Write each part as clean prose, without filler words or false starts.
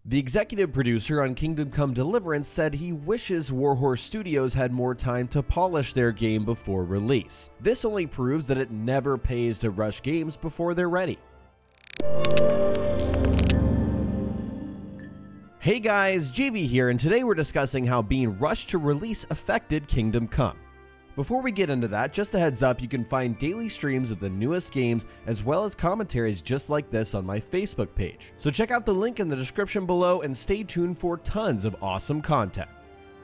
The executive producer on Kingdom Come: Deliverance said he wishes Warhorse Studios had more time to polish their game before release. This only proves that it never pays to rush games before they're ready. Hey guys, JV here, and today we're discussing how being rushed to release affected Kingdom Come. Before we get into that, just a heads up, you can find daily streams of the newest games as well as commentaries just like this on my Facebook page. So check out the link in the description below and stay tuned for tons of awesome content.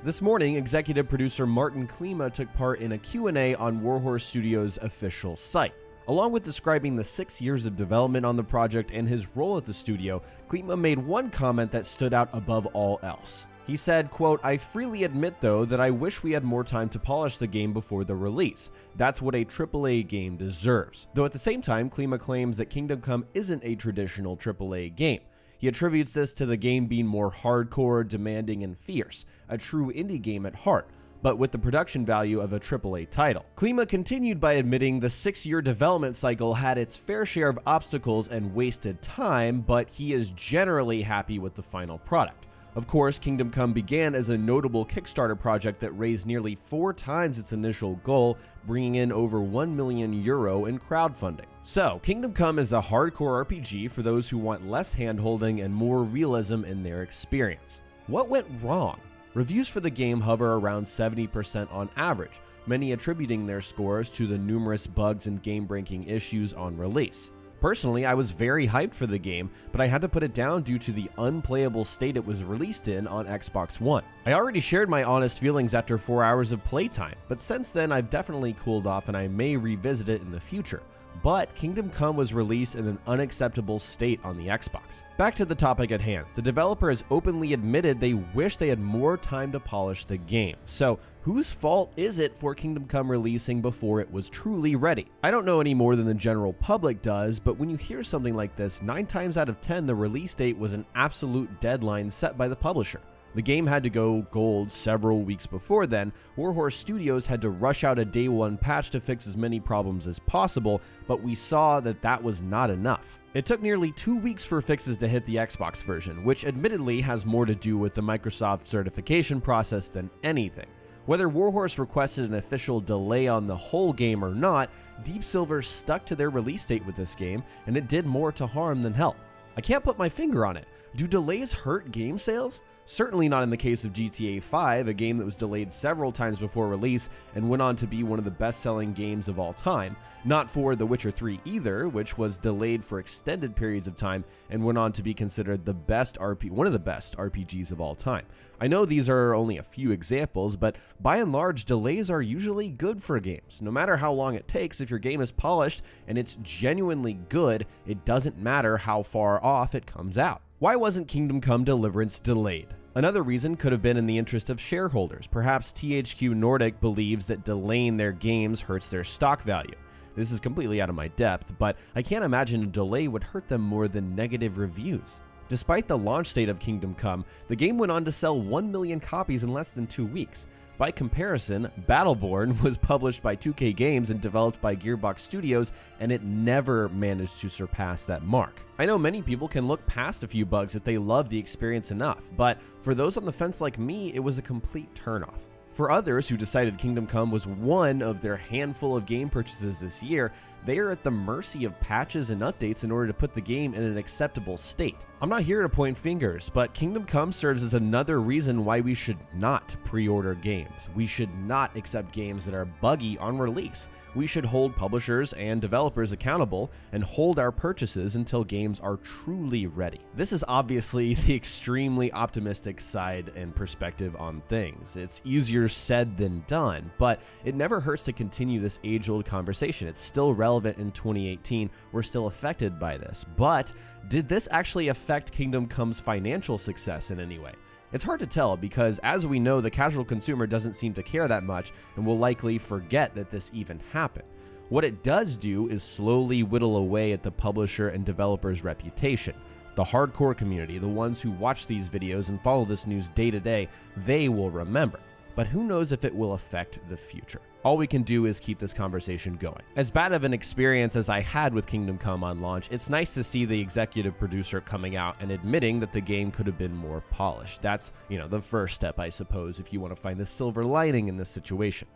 This morning, executive producer Martin Klima took part in a Q&A on Warhorse Studios' official site. Along with describing the 6 years of development on the project and his role at the studio, Klima made one comment that stood out above all else. He said, quote, "I freely admit though that I wish we had more time to polish the game before the release. That's what a AAA game deserves." Though at the same time, Klima claims that Kingdom Come isn't a traditional AAA game. He attributes this to the game being more hardcore, demanding, and fierce, a true indie game at heart, but with the production value of a AAA title. Klima continued by admitting the 6-year development cycle had its fair share of obstacles and wasted time, but he is generally happy with the final product. Of course, Kingdom Come began as a notable Kickstarter project that raised nearly 4 times its initial goal, bringing in over €1 million in crowdfunding. So, Kingdom Come is a hardcore RPG for those who want less handholding and more realism in their experience. What went wrong? Reviews for the game hover around 70% on average, many attributing their scores to the numerous bugs and game-breaking issues on release. Personally, I was very hyped for the game, but I had to put it down due to the unplayable state it was released in on Xbox One. I already shared my honest feelings after 4 hours of playtime, but since then I've definitely cooled off and I may revisit it in the future. But Kingdom Come was released in an unacceptable state on the Xbox. Back to the topic at hand, the developer has openly admitted they wish they had more time to polish the game. So, whose fault is it for Kingdom Come releasing before it was truly ready? I don't know any more than the general public does, but when you hear something like this, 9 times out of 10 the release date was an absolute deadline set by the publisher. The game had to go gold several weeks before then. Warhorse Studios had to rush out a day one patch to fix as many problems as possible, but we saw that that was not enough. It took nearly 2 weeks for fixes to hit the Xbox version, which admittedly has more to do with the Microsoft certification process than anything. Whether Warhorse requested an official delay on the whole game or not, Deep Silver stuck to their release date with this game, and it did more to harm than help. I can't put my finger on it. Do delays hurt game sales? Certainly not in the case of GTA 5, a game that was delayed several times before release and went on to be one of the best-selling games of all time. Not for The Witcher 3 either, which was delayed for extended periods of time and went on to be considered one of the best RPGs of all time. I know these are only a few examples, but by and large, delays are usually good for games. No matter how long it takes, if your game is polished and it's genuinely good, it doesn't matter how far off it comes out. Why wasn't Kingdom Come: Deliverance delayed? Another reason could have been in the interest of shareholders. Perhaps THQ Nordic believes that delaying their games hurts their stock value. This is completely out of my depth, but I can't imagine a delay would hurt them more than negative reviews. Despite the launch date of Kingdom Come, the game went on to sell 1 million copies in less than 2 weeks. By comparison, Battleborn was published by 2K Games and developed by Gearbox Studios, and it never managed to surpass that mark. I know many people can look past a few bugs if they love the experience enough, but for those on the fence like me, it was a complete turnoff. For others who decided Kingdom Come was one of their handful of game purchases this year, they are at the mercy of patches and updates in order to put the game in an acceptable state. I'm not here to point fingers, but Kingdom Come serves as another reason why we should not pre-order games. We should not accept games that are buggy on release. We should hold publishers and developers accountable and hold our purchases until games are truly ready. This is obviously the extremely optimistic side and perspective on things. It's easier said than done, but it never hurts to continue this age-old conversation. It's still relevant in 2018. We're still affected by this. But did this actually affect Kingdom Come's financial success in any way? It's hard to tell because, as we know, the casual consumer doesn't seem to care that much and will likely forget that this even happened. What it does do is slowly whittle away at the publisher and developer's reputation. The hardcore community, the ones who watch these videos and follow this news day to day, they will remember. but who knows if it will affect the future. All we can do is keep this conversation going. As bad of an experience as I had with Kingdom Come on launch, it's nice to see the executive producer coming out and admitting that the game could have been more polished. That's, the first step, I suppose, if you want to find the silver lining in this situation.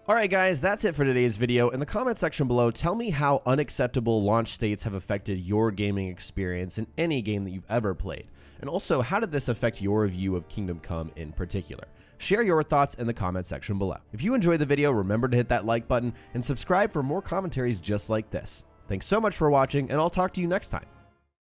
Alright guys, that's it for today's video. In the comment section below, tell me how unacceptable launch states have affected your gaming experience in any game that you've ever played. And also, how did this affect your view of Kingdom Come in particular? Share your thoughts in the comment section below. If you enjoyed the video, remember to hit that like button and subscribe for more commentaries just like this. Thanks so much for watching, and I'll talk to you next time.